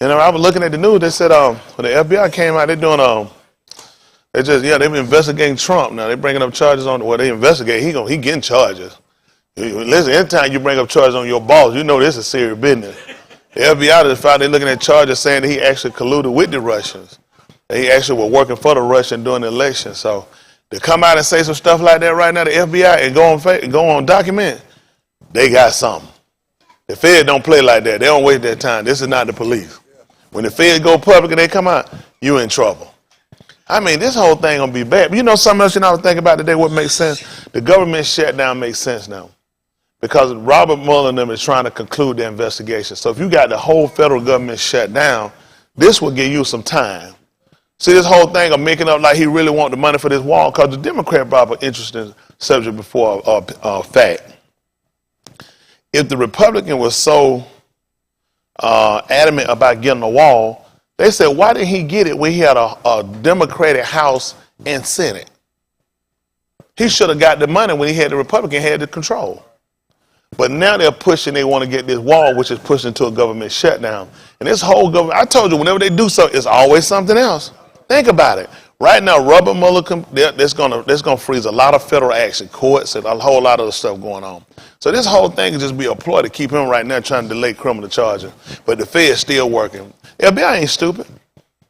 And I was looking at the news. They said when the FBI came out, they're doing they've been investigating Trump. Now they're bringing up charges on. Well, they investigate. He getting charges. Listen, anytime you bring up charges on your boss, you know this is serious business. The FBI just found they're looking at charges saying that he actually colluded with the Russians. That he actually was working for the Russians during the election. So to come out and say some stuff like that right now, the FBI, and go on document, they got something. The Fed don't play like that. They don't waste their time. This is not the police. When the Fed go public and they come out, you in trouble. I mean, this whole thing gonna be bad. But you know something else I was thinking about today, what makes sense? The government shutdown makes sense now. Because Robert Mueller and them is trying to conclude the investigation. So if you got the whole federal government shut down, this will give you some time. See, this whole thing of making up like he really want the money for this wall, because the Democrat brought up an interesting subject before fact. If the Republican was so adamant about getting a wall, they said, why didn't he get it when he had a Democratic House and Senate? He should have got the money when he had the Republican had the control. But now they're pushing, they want to get this wall, which is pushing to a government shutdown. And this whole government, I told you, whenever they do something, it's always something else. Think about it. Right now, Robert Mueller, that's going to freeze a lot of federal action, courts, and a whole lot of other stuff going on. So this whole thing can just be a ploy to keep him right now trying to delay criminal charges. But the Fed's still working. FBI ain't stupid.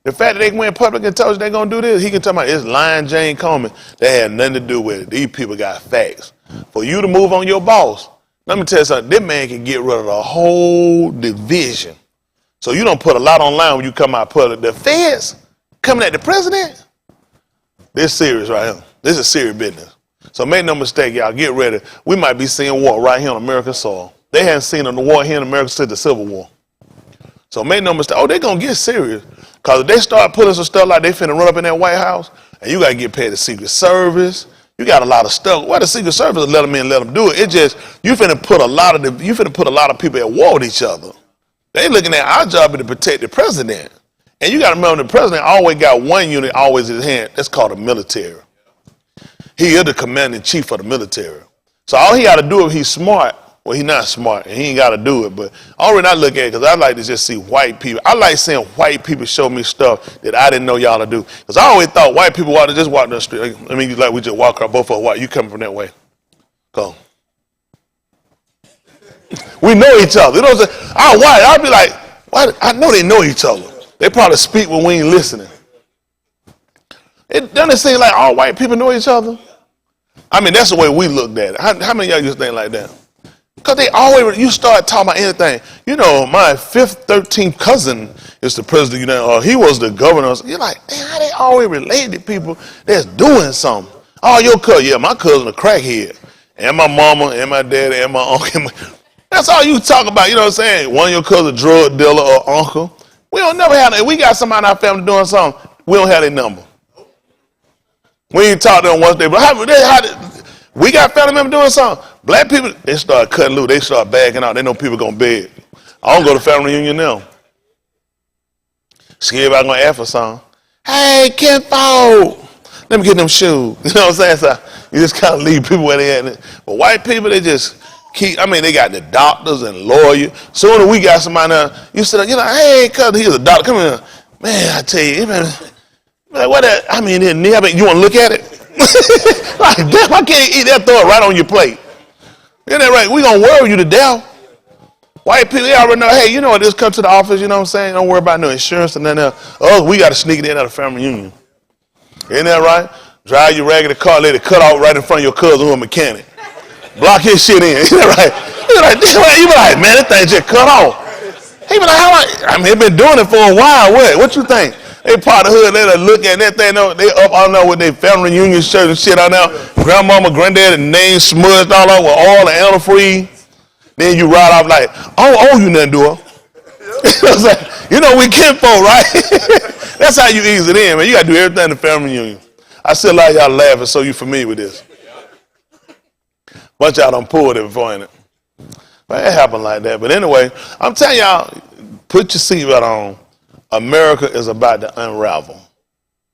The fact that they went public and told you they're going to do this, he can tell me it's lying Jane Coleman. That had nothing to do with it. These people got facts. For you to move on your boss, let me tell you something, this man can get rid of the whole division. So you don't put a lot online when you come out public. The feds coming at the president, this serious right here. This is serious business. So make no mistake, y'all, get ready. We might be seeing war right here on American soil. They hadn't seen a war here in America since the Civil War. So make no mistake, they're going to get serious. Because if they start putting some stuff like they finna run up in that White House, and you got to get paid the Secret Service, you got a lot of stuff. Well, the Secret Service will let them in, let them do it. It's just you finna put a lot of people at war with each other. They looking at our job to protect the president, and you got to remember the president always got one unit always in his hand. That's called the military. He is the commander in chief of the military. So all he got to do if he's smart. Well, he's not smart, and he ain't got to do it. But already I look at it because I like to just see white people. I like seeing white people show me stuff that I didn't know y'all to do. Because I always thought white people ought to just walk down the street. I mean, like we just walk around, both of us white. You coming from that way. Come. We know each other. You know what I'm saying? I'm white. I'll be like, why? I know they know each other. They probably speak when we ain't listening. It doesn't seem like all white people know each other. I mean, that's the way we looked at it. How many of y'all used to think like that? Because they always, you start talking about anything. You know, my 5th, 13th cousin is the president, or he was the governor. You're like, man, how they always related to people that's doing something? Oh, your cousin, yeah, my cousin a crackhead. And my mama, and my daddy, and my uncle. That's all you talk about, you know what I'm saying? One of your cousins, drug dealer or uncle. We don't never have that. We got somebody in our family doing something, we don't have their number. We ain't talk to them once we got family members doing something. Black people, they start cutting loose. They start bagging out. They know people going to beg. I don't go to family reunion now. See everybody going to ask for something. Hey, Kinfolk, let me get them shoes. You know what I'm saying? So you just kind of leave people where they at. But white people, they just keep, they got the doctors and lawyers. Soon as we got somebody now, you sit there, you're like, hey, cuz, here's a doctor. Come here. Man, I tell you, man, like, what that, you want to look at it? Like, damn, I can't eat that, throw it right on your plate. Isn't that right? We gonna worry you to death. White people, they already know, hey, you know what, just come to the office, you know what I'm saying? Don't worry about no insurance and nothing else. Oh, we got to sneak it in at a family reunion. Isn't that right? Drive your raggedy car, let it cut off right in front of your cousin who's a mechanic. Block his shit in. Isn't that right? You be like, man, that thing just cut off. He be like, how long? He been doing it for a while. What you think? They part of the hood, they look at that thing, they up all now with their family reunion shirt and shit on now. Grandmama, granddad, and name smudged all over with oil and antifreeze. Then you ride off like, you nothing to her. You know we kinfolk, right? That's how you ease it in, man. You got to do everything in the family reunion. I see a lot of y'all laughing, so you familiar with this. Bunch of y'all done pulled it before, ain't it? But it happened like that. But anyway, I'm telling y'all, put your seatbelt on. America is about to unravel.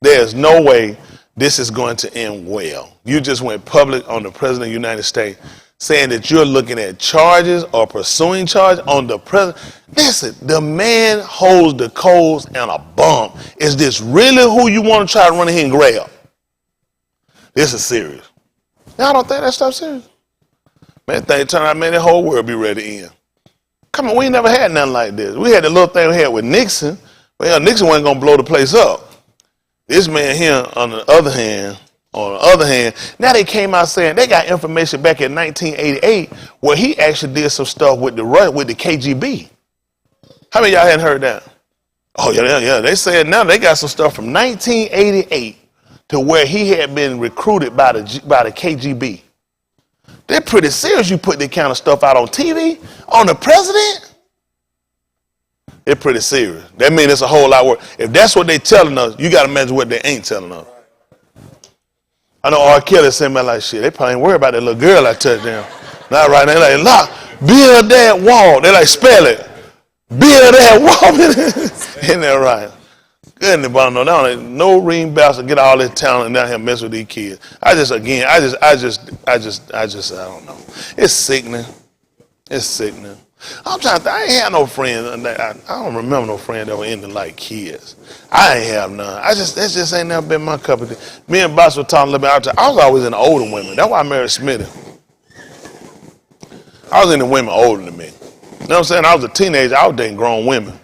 There's no way this is going to end well. You just went public on the president of the United States saying that you're looking at charges or pursuing charges on the president. Listen, the man holds the codes and a bum. Is this really who you want to try to run in here and grab? This is serious. Y'all don't think that stuff's serious? Man, thing turn out, man, the whole world be ready to end. Come on, we ain't never had nothing like this. We had the little thing we had with Nixon. Well, Nixon wasn't gonna blow the place up. This man here, on the other hand, now they came out saying they got information back in 1988 where he actually did some stuff with the KGB. How many of y'all hadn't heard that? Oh yeah. They said now they got some stuff from 1988 to where he had been recruited by the KGB. They're pretty serious. You put that kind of stuff out on TV on the president. They're pretty serious. That means it's a whole lot worse. If that's what they're telling us, you got to imagine what they ain't telling us. I know R. Kelly sent me like, shit, they probably ain't worried about that little girl I touched down. Not right now. They like, lock, build that wall. They like, spell it. Build that wall. Isn't that right? Goodness, but no ring bastard get all this talent down here mess with these kids. I don't know. It's sickening. It's sickening. I'm trying to think, I ain't had no friends. I don't remember no friends that were into like kids. I ain't have none. That just ain't never been my cup of tea. Me and Boss were talking a little bit. I was always into older women. That's why I married Smitty. I was into women older than me. You know what I'm saying? I was a teenager. I was dating grown women.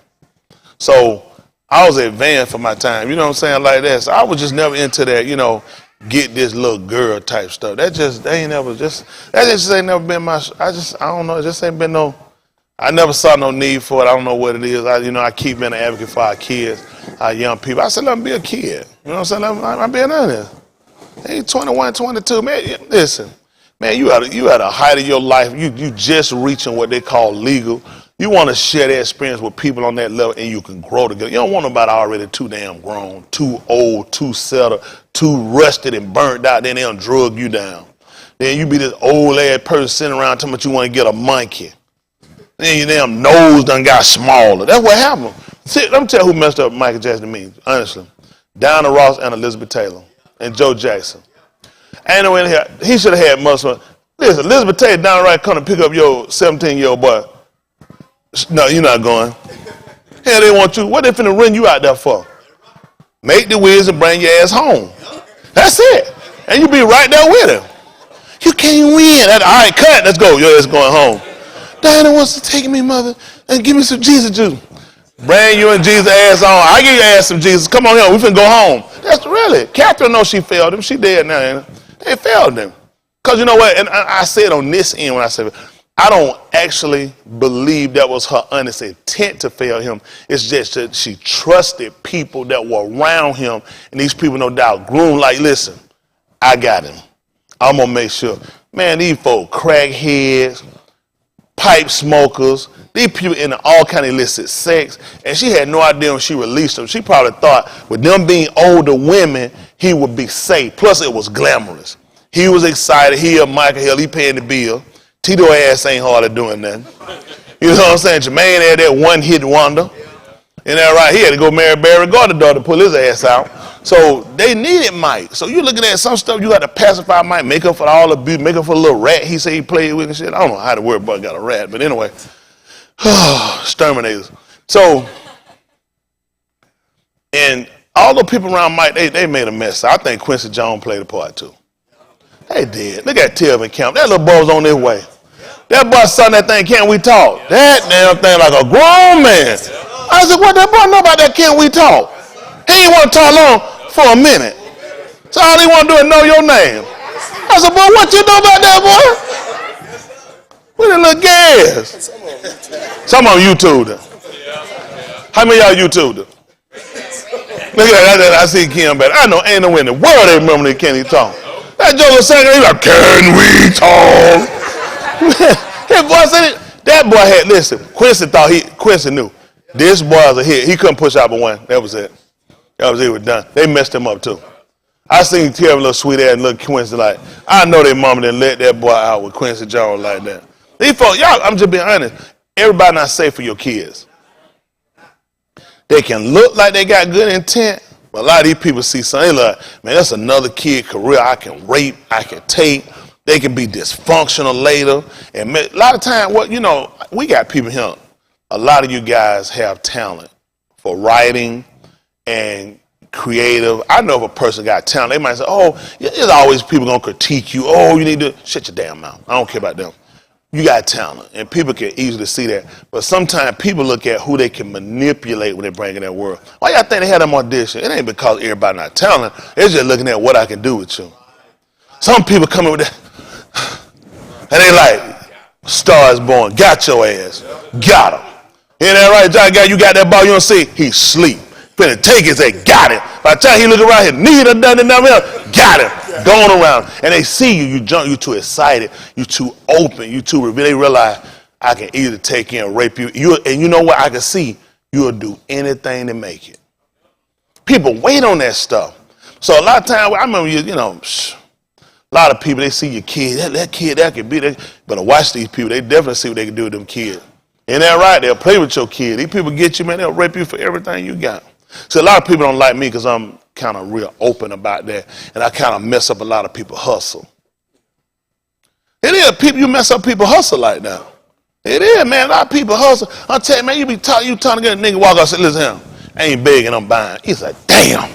So I was advanced for my time. You know what I'm saying? Like that. So I was just never into that, get this little girl type stuff. That just ain't never been my, I don't know. It just ain't been no, I never saw no need for it. I don't know what it is. I keep being an advocate for our kids, our young people. I said, let them be a kid. You know what I'm saying? I'm being honest. They ain't 21, 22. Man, listen. Man, you at a height of your life. You just reaching what they call legal. You want to share that experience with people on that level and you can grow together. You don't want nobody already too damn grown, too old, too settled, too rusted and burnt out. Then they'll drug you down. Then you be this old ass person sitting around talking about you want to get a monkey. Then your damn nose done got smaller. That's what happened. See, let me tell you who messed up Michael Jackson to me, honestly. Diana Ross and Elizabeth Taylor and Joe Jackson. Ain't no in here. He should have had muscle. Listen, Elizabeth Taylor down right come to pick up your 17-year-old boy. No, you're not going. Hell, they want you. What they finna run you out there for? Make the whiz and bring your ass home. That's it. And you be right there with him. You can't win. All right, cut. Let's go. Your ass going home. Diana wants to take me, mother, and give me some Jesus juice. Bring you and Jesus ass on. I give your ass some Jesus. Come on here. We finna go home. That's really. Catherine knows she failed him. She dead now. Ain't it? They failed him. Because you know what? And I said on this end when I said, I don't actually believe that was her honest intent to fail him. It's just that she trusted people that were around him. And these people, no doubt, groomed like, listen, I got him. I'm going to make sure. Man, these folk, crackheads, pipe smokers, these people into all kind of illicit sex. And she had no idea when she released them. She probably thought with them being older women, he would be safe. Plus, it was glamorous. He was excited. He and Michael Hill, he paying the bill. Tito ass ain't hardly doing nothing. You know what I'm saying? Jermaine had that one-hit wonder. And that right? He had to go marry Barry Gardner to pull his ass out. So they needed Mike. So you looking at some stuff, you got to pacify Mike, make up for all the abuse, make up for the little rat he said he played with and shit. I don't know how the word bug got a rat, but anyway. Exterminators. So, and all the people around Mike, they made a mess. I think Quincy Jones played a part too. They did. Look at Telvin Camp. That little boy was on his way. That boy saw that thing, can't we talk? That damn thing like a grown man. I said, what that boy know about that, can't we talk? He ain't want to talk long for a minute. So all he want to do is know your name. I said, boy, what you know about that, boy? What that little gas? Some of them YouTubed it. How many of y'all YouTubed it? Look at that, I see Kim better. I know ain't no way in the world they remember that can't he talk. That Joe was saying, he's like, can we talk? That boy had, listen, Quincy knew. This boy was a hit. He couldn't push out but one. That was it. That was it. It was done. They messed him up too. I seen Terry little sweet ass and little Quincy like, I know their mama didn't let that boy out with Quincy Jones like that. These folks, y'all, I'm just being honest. Everybody not safe for your kids. They can look like they got good intent, but a lot of these people see something, they like, man, that's another kid career I can rape, I can take. They can be dysfunctional later. And a lot of time, we got people here. A lot of you guys have talent for writing and creative. I know if a person got talent, they might say, oh, there's always people going to critique you. Oh, you need to shut your damn mouth. I don't care about them. You got talent, and people can easily see that. But sometimes people look at who they can manipulate when they bring in that world. Why y'all think they had them audition? It ain't because everybody not talented. They're just looking at what I can do with you. Some people come in with that, and they like, Stars Born, got your ass. Got him. Ain't that right, John? You got that ball, you don't see? He sleep. Finna take his head, got him. By the time he look around here, neither done it, got him. Going around. And they see you, you too excited, you too open, you too revealed. They realize I can either take you and rape you. And you know what? I can see you'll do anything to make it. People wait on that stuff. So a lot of times, I remember a lot of people, they see your kid, that kid, that could be that. But watch these people, they definitely see what they can do with them kids. Ain't that right? They'll play with your kid. These people get you, man, they'll rape you for everything you got. So a lot of people don't like me because I'm kind of real open about that. And I kind of mess up a lot of people's hustle. It is, people, you mess up people's hustle like that. It is, man, a lot of people hustle. I'm telling you, man, you trying to get a nigga walk out and say, listen here, I ain't begging, I'm buying. He's like, damn.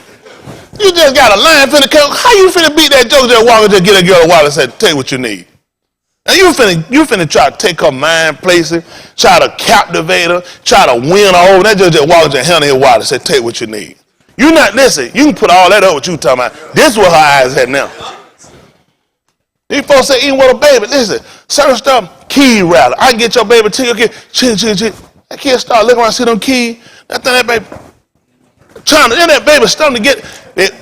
You just got a line finna come. How you finna beat that joke just walk and just get a girl a wallet and say, tell you what you need? And you finna try to take her mind places, try to captivate her, try to win her over. That just walk and hand her wallet and say, take what you need. You not, listen, you can put all that up what you talking about. This is what her eyes at now. These folks say, eating with a baby. Listen, certain stuff, key rattle. I can get your baby to your kid. Chin. That kid start looking around, see them key. That baby, that baby starting to get,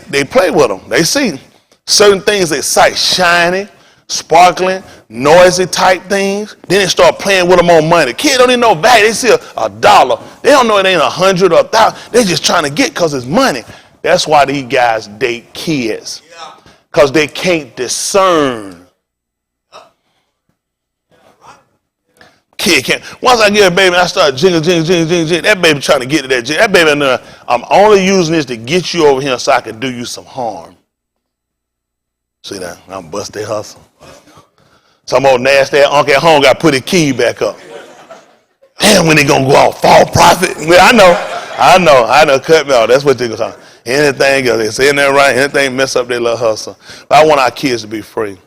they play with them. They see certain things they sight, shiny, sparkling, noisy type things. Then they start playing with them on money. Kids don't even know value. They see a dollar. They don't know it ain't 100 or 1,000. They just trying to get because it's money. That's why these guys date kids. Because they can't discern. Kid can't. Once I get a baby and I start jingle, that baby trying to get to that jingle. That baby, I'm only using this to get you over here so I can do you some harm. See that? I'm bust their hustle. Some old nasty uncle at home got to put his key back up. Damn, when they gonna go out, fall profit? Well, I know, cut me off. That's what they gonna talk. Anything else, they saying that right, anything mess up their little hustle. But I want our kids to be free.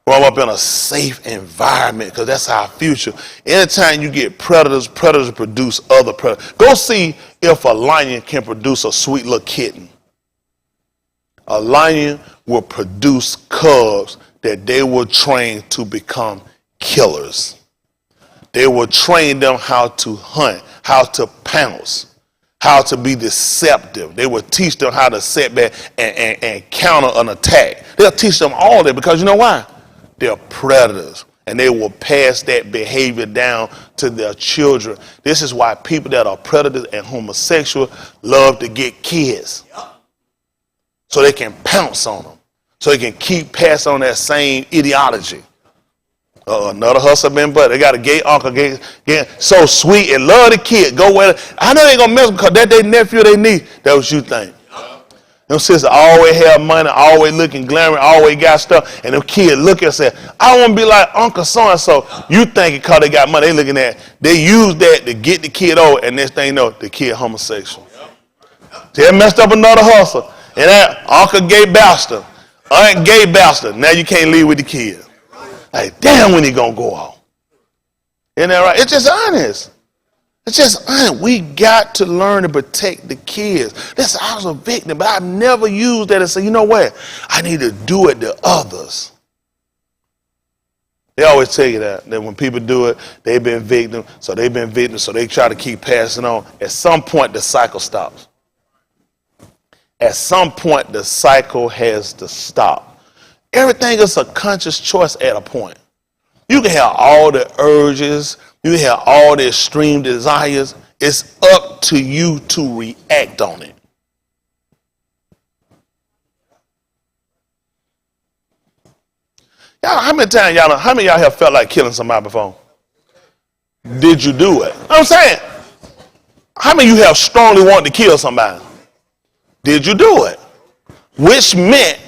Grow up in a safe environment, because that's our future. Anytime you get predators produce other predators. Go see if a lion can produce a sweet little kitten. A lion will produce cubs that they will train to become killers. They will train them how to hunt, how to pounce, how to be deceptive. They will teach them how to set back and counter an attack. They'll teach them all that because you know why? They're predators, and they will pass that behavior down to their children. This is why people that are predators and homosexual love to get kids. So they can pounce on them. So they can keep passing on that same ideology. Another hustle been but they got a gay uncle, so sweet and love the kid. Go where I know they gonna mess with because that their nephew, they need. That's what you think. Them sisters always have money, always looking glamorous, always got stuff, and them kids look and say, I want to be like Uncle so-and-so. You think because they got money, they looking at, they use that to get the kid over, and next thing you know, the kid homosexual. They messed up another hustle. And that Uncle Gay Bastard, Aunt Gay Bastard, now you can't leave with the kid. Like, damn, when he gonna go off? Isn't that right? It's just honest. It's just honest. We got to learn to protect the kids. Listen, I was a victim, but I've never used that and say, you know what? I need to do it to others. They always tell you that when people do it, they've been victims, so they try to keep passing on. At some point, the cycle stops. At some point, the cycle has to stop. Everything is a conscious choice at a point. You can have all the urges, you can have all the extreme desires. It's up to you to react on it. How many of y'all have felt like killing somebody before? Did you do it? I'm saying, how many of you have strongly wanted to kill somebody? Did you do it? Which meant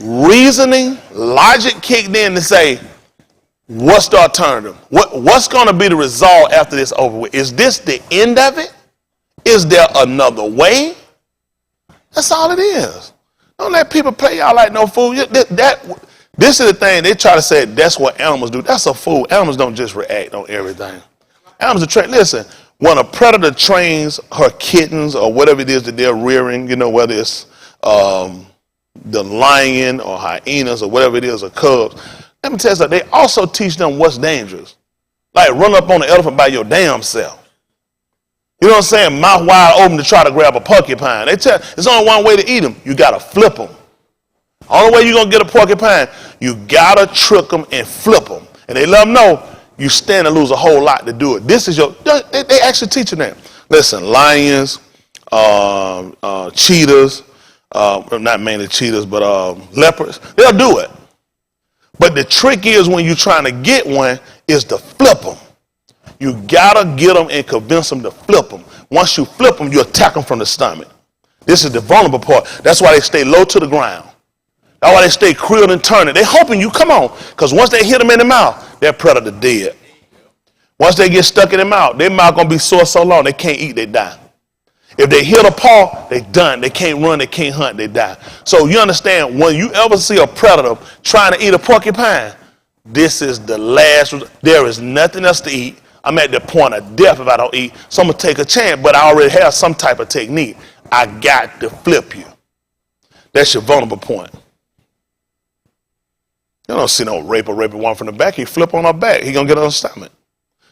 reasoning, logic kicked in to say, what's the alternative? What's going to be the result after this over with? Is this the end of it? Is there another way? That's all it is. Don't let people play y'all like no fool. This is the thing. They try to say that's what animals do. That's a fool. Animals don't just react on everything. Animals are trained. Listen, when a predator trains her kittens or whatever it is that they're rearing, whether it's the lion or hyenas or whatever it is, or cubs, let me tell you something. They also teach them what's dangerous. Like run up on the elephant by your damn self. You know what I'm saying? Mouth wide open to try to grab a porcupine. They tell there's only one way to eat them. You got to flip them. Only way you're going to get a porcupine, you got to trick them and flip them. And they let them know you stand to lose a whole lot to do it. This is they actually teaching that. Listen, lions, cheetahs, not mainly cheetahs, but leopards, they'll do it. But the trick is when you're trying to get one is to flip them. You gotta get them and convince them to flip them. Once you flip them, you attack them from the stomach. This is the vulnerable part. That's why they stay low to the ground. That's why they stay crilled and turning. They're hoping you come on, because once they hit them in the mouth, that predator dead. Once they get stuck in their mouth gonna be sore so long they can't eat, they die. If they hit a paw, they done. They can't run, they can't hunt, they die. So you understand, when you ever see a predator trying to eat a porcupine, this is the last. There is nothing else to eat. I'm at the point of death if I don't eat. So I'm going to take a chance, but I already have some type of technique. I got to flip you. That's your vulnerable point. You don't see no rape one from the back. He flip on her back. He going to get on her stomach.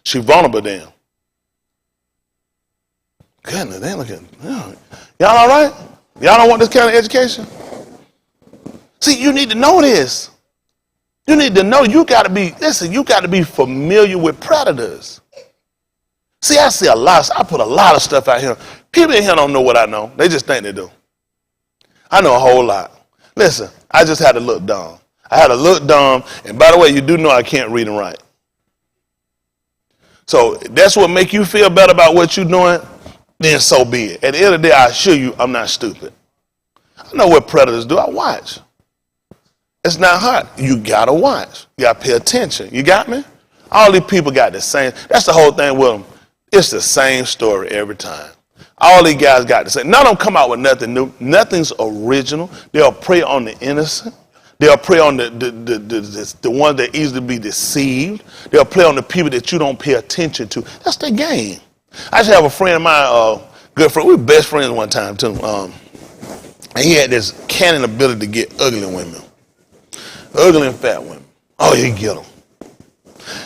She vulnerable then. Goodness, they looking. Y'all all right? Y'all don't want this kind of education? See, you need to know this. You need to know you got to be familiar with predators. See, I put a lot of stuff out here. People in here don't know what I know. They just think they do. I know a whole lot. Listen, I just had to look dumb. And by the way, you do know I can't read and write. So that's what make you feel better about what you're doing, then so be it. At the end of the day, I assure you I'm not stupid. I know what predators do. I watch. It's not hard. You got to watch. You got to pay attention. You got me? All these people got the same. That's the whole thing with them. It's the same story every time. All these guys got the same. None of them come out with nothing new. Nothing's original. They'll prey on the innocent. They'll prey on the ones that easily be deceived. They'll play on the people that you don't pay attention to. That's their game. I just have a friend of mine, good friend. We were best friends one time too. And he had this cannon ability to get ugly women. Ugly and fat women. Oh, you get them.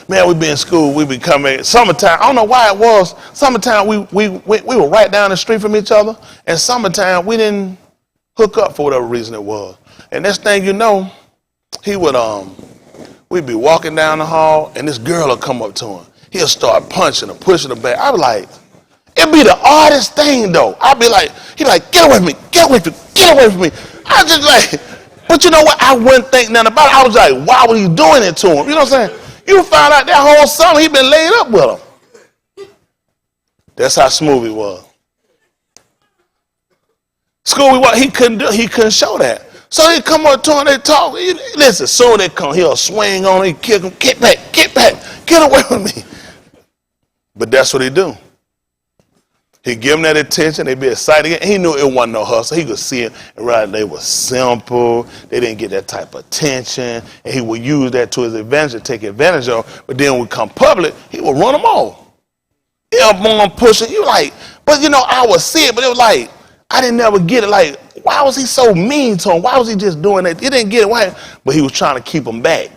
Man, we be in school, we be coming, summertime, I don't know why it was, summertime we were right down the street from each other, and summertime we didn't hook up for whatever reason it was. And next thing you know, he would, we'd be walking down the hall, and this girl would come up to him. He'll start punching her, pushing her back. I'd be like, it'd be the oddest thing though. I'd be like, he'd be like, get away from me, get away from me, get away from me. I just like, but you know what? I wouldn't think nothing about it. I was like, why was he doing it to him? You know what I'm saying? You found out that whole summer he been laid up with him. That's how smooth he was. School he couldn't show that. So they come up to him, they talk. Listen, soon they come, he'll swing on him, he kick him, get back, get away from me. But that's what he do. He give them that attention, they be excited. He knew it wasn't no hustle. He could see it, and right, they were simple. They didn't get that type of attention, and he would use that to his advantage, to take advantage of. But then when we come public, he would run them off. He up on pushing. You like, but you know, I would see it, but it was like, I didn't never get it. Like, why was he so mean to him? Why was he just doing that? He didn't get it. Why? But he was trying to keep him back.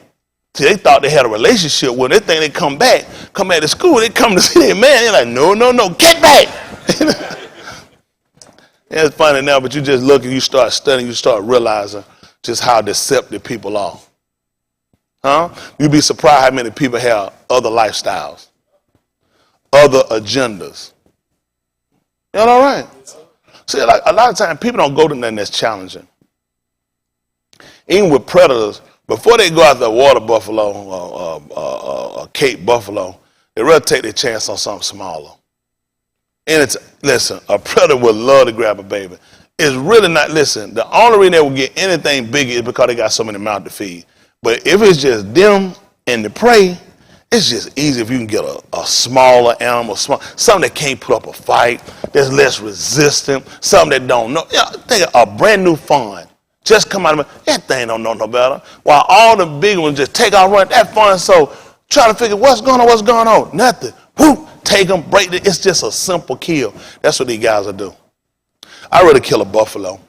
See, they thought they had a relationship with him. They think they come back to school, they come to see their man. They're like, no, get back. It's funny now, but you just look and you start studying, you start realizing just how deceptive people are. Huh? You'd be surprised how many people have other lifestyles, other agendas. You know, all right? See, like a lot of times people don't go to nothing that's challenging. Even with predators, before they go after a water buffalo or a Cape buffalo, they rather take their chance on something smaller. And listen, a predator would love to grab a baby. It's really not, listen, the only reason they will get anything bigger is because they got so many mouths to feed. But if it's just them and the prey, it's just easy if you can get a smaller animal, something that can't put up a fight, that's less resistant, something that don't know. Think of a brand new fawn. Just come out of it, that thing don't know no better. While all the big ones just take off running, that fawn so trying to figure what's going on, nothing. Whoop, take them, break it. It's just a simple kill. That's what these guys will do. I'd rather kill a buffalo.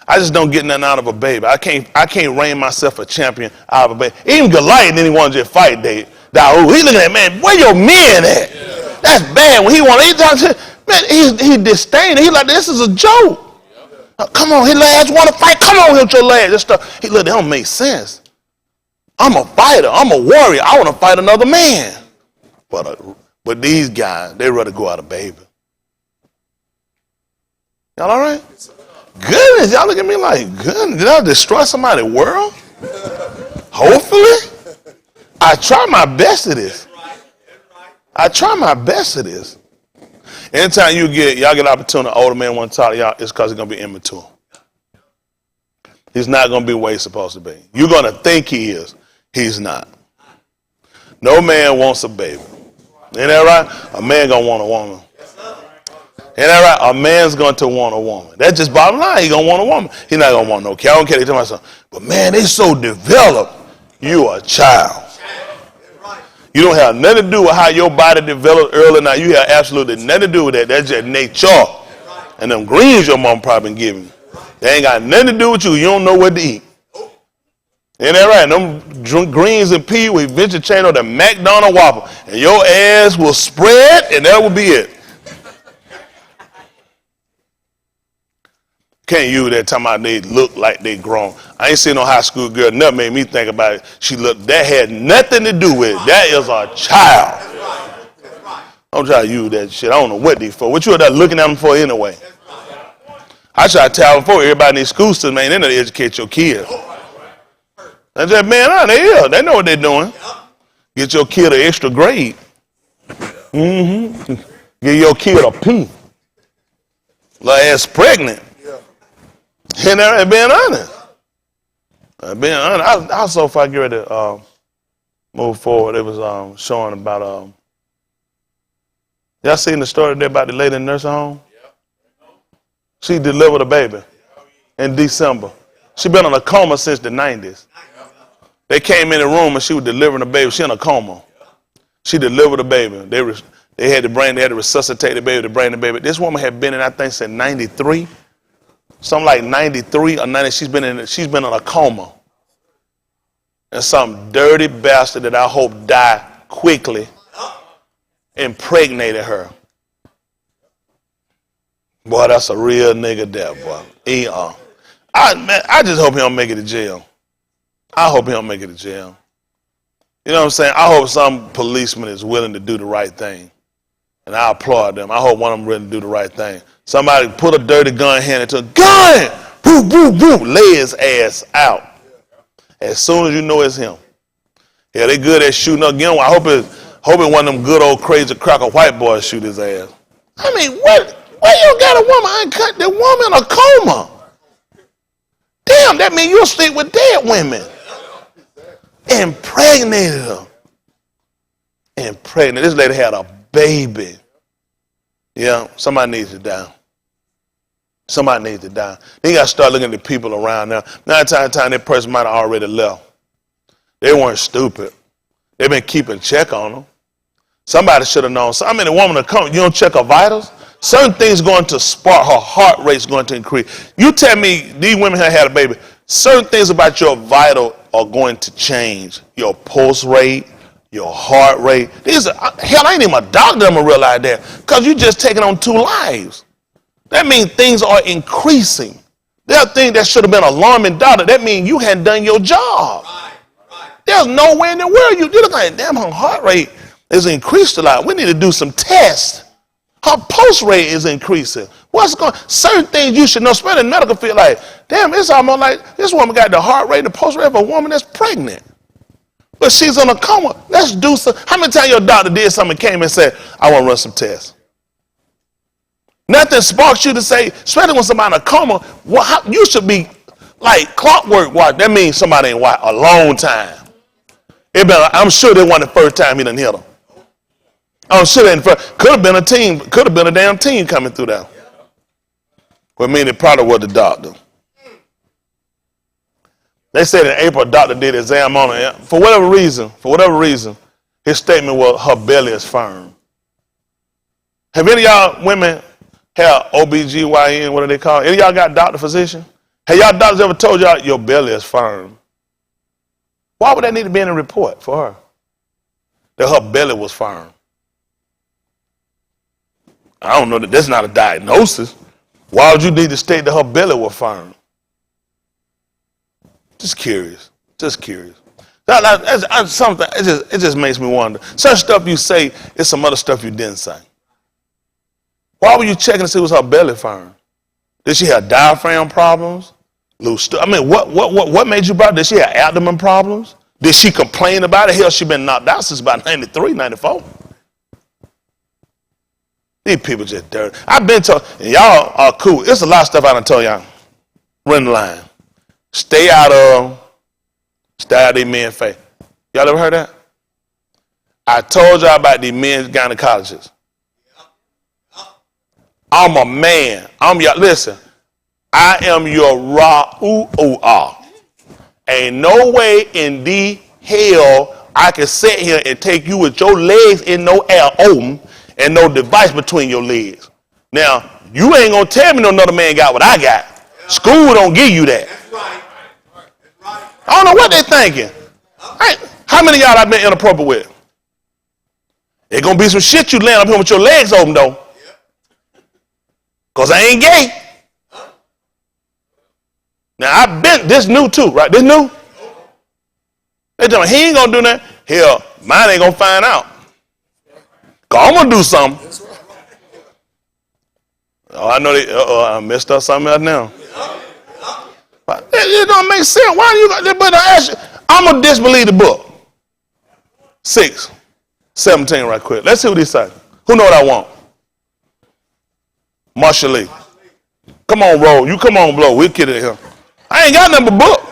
I just don't get nothing out of a baby. I can't reign myself a champion out of a baby. Even Goliath didn't want to just fight David. He looking at, man, where your men at? Yeah. That's bad. When he want to, man, he disdained it. He like, this is a joke. Come on, his lads want to fight. Come on, hit your lads. This stuff. He look, that don't make sense. I'm a fighter. I'm a warrior. I want to fight another man. But these guys, they rather go out a baby. Y'all all right? Goodness, y'all look at me like, goodness, did I destroy somebody's world? Hopefully. I try my best at this. I try my best at this. Anytime y'all get an opportunity, older man want to talk to y'all, it's because he's going to be immature. He's not going to be where he's supposed to be. You're going to think he is. He's not. No man wants a baby. Ain't that right? A man going to want a woman. Ain't that right? A man's going to want a woman. That's just bottom line. He's going to want a woman. He's not going to want no kid. I don't care. They tell myself, but man, they so developed. You are a child. You don't have nothing to do with how your body developed early. Now you have absolutely nothing to do with that. That's just nature. And them greens your mom probably been giving you. They ain't got nothing to do with you. You don't know what to eat. Ain't that right? Them greens and peas will eventually change on the McDonald's Whopper. And your ass will spread and that will be it. Can't use that talking about they look like they grown. I ain't seen no high school girl. Nothing made me think about it. That had nothing to do with it. That is a child. I'm trying to use that shit. I don't know what they for. What you are there looking at them for anyway? I try to tell them for everybody in these school systems, man, they know to educate your kids. I said, man, they know what they're doing. Get your kid an extra grade. Give your kid a P. Like ass pregnant. And they're being honest. I saw if I get ready to move forward, it was showing about, y'all seen the story there about the lady in the nursing home? She delivered a baby in December. She been in a coma since the 90s. They came in the room and she was delivering a baby. She in a coma. She delivered a baby. They had to resuscitate the baby to bring the baby. This woman had been in, I think, since 93. Something like 93 or 90, she's been in a coma. And some dirty bastard that I hope died quickly impregnated her. Boy, that's a real nigga there, boy. I just hope he don't make it to jail. I hope he don't make it to jail. You know what I'm saying? I hope some policeman is willing to do the right thing. And I applaud them. I hope one of them willing to do the right thing. Somebody put a dirty gun hand into a gun, boom, boom, boom, lay his ass out. As soon as you know it's him. Yeah, they good at shooting up again. I hope it one of them good old crazy cracker white boys shoot his ass. I mean, where you got a woman? I cut the woman a coma. Damn, that means you'll sleep with dead women. Impregnated her. Impregnated. This lady had a baby. Yeah, somebody needs to die. Somebody needs to die. Then you got to start looking at the people around now. 9 times out of 10, that person might have already left. They weren't stupid. They've been keeping check on them. Somebody should have known. I mean, a woman to come, you don't check her vitals. Certain things going to spark, her heart rate's going to increase. You tell me these women have had a baby. Certain things about your vital are going to change. Your pulse rate, your heart rate. Hell, I ain't even a doctor I'm going to realize that. Because you just taking on 2 lives. That means things are increasing. There are things that should have been alarming doctor. That means you hadn't done your job. There's nowhere in the world you look like, damn, her heart rate is increased a lot. We need to do some tests. Her pulse rate is increasing. Certain things you should know, especially in medical field, like, damn, it's almost like this woman got the heart rate, the pulse rate of a woman that's pregnant. But she's in a coma. Let's do some. How many times your doctor did something and came and said, I want to run some tests? Nothing sparks you to say, especially when somebody in a coma, you should be like clockwork watch. That means somebody ain't watched a long time. I'm sure they wasn't the first time he done hit them. I'm sure they could have been a team, could have been a damn team coming through there. Well, I mean, it probably was the doctor. They said in April, a doctor did an exam on her. For whatever reason, his statement was her belly is firm. Have any of y'all women have OBGYN, what do they call it? Any of y'all got doctor physician? Have y'all doctors ever told y'all your belly is firm? Why would that need to be in a report for her? That her belly was firm. I don't know that that's not a diagnosis. Why would you need to state that her belly was firm? Just curious. That's something. It just makes me wonder. Such stuff you say is some other stuff you didn't say. Why were you checking to see was her belly firm? Did she have diaphragm problems? I mean, what made you brought? Did she have abdomen problems? Did she complain about it? Hell, she been knocked out since about 93, 94. These people just dirty. I've been told, and y'all are cool. It's a lot of stuff I done told y'all. Run the line. Stay out of these men's face. Y'all ever heard that? I told y'all about these men's gynecologists. I'm a man. Listen, I am your ra-ooh-ooh-ah. Ain't no way in the hell I can sit here and take you with your legs in no air open and no device between your legs. Now, you ain't gonna tell me no another man got what I got. School don't give you that. That's right. I don't know what they thinking. How many of y'all I've been inappropriate with? There's gonna be some shit you laying up here with your legs open though. Cause I ain't gay. Now I've been this new too, right? This new? They tell me he ain't gonna do that. Hell, mine ain't gonna find out. Cause I'm gonna do something. Oh, I know I messed up something else now. But it don't make sense. Why do you but I'm gonna disbelieve the book. 6:17 right quick. Let's see what he say. Who know what I want? Marshall Lee. Come on, roll. You come on, blow. We'll get it here. I ain't got nothing but book.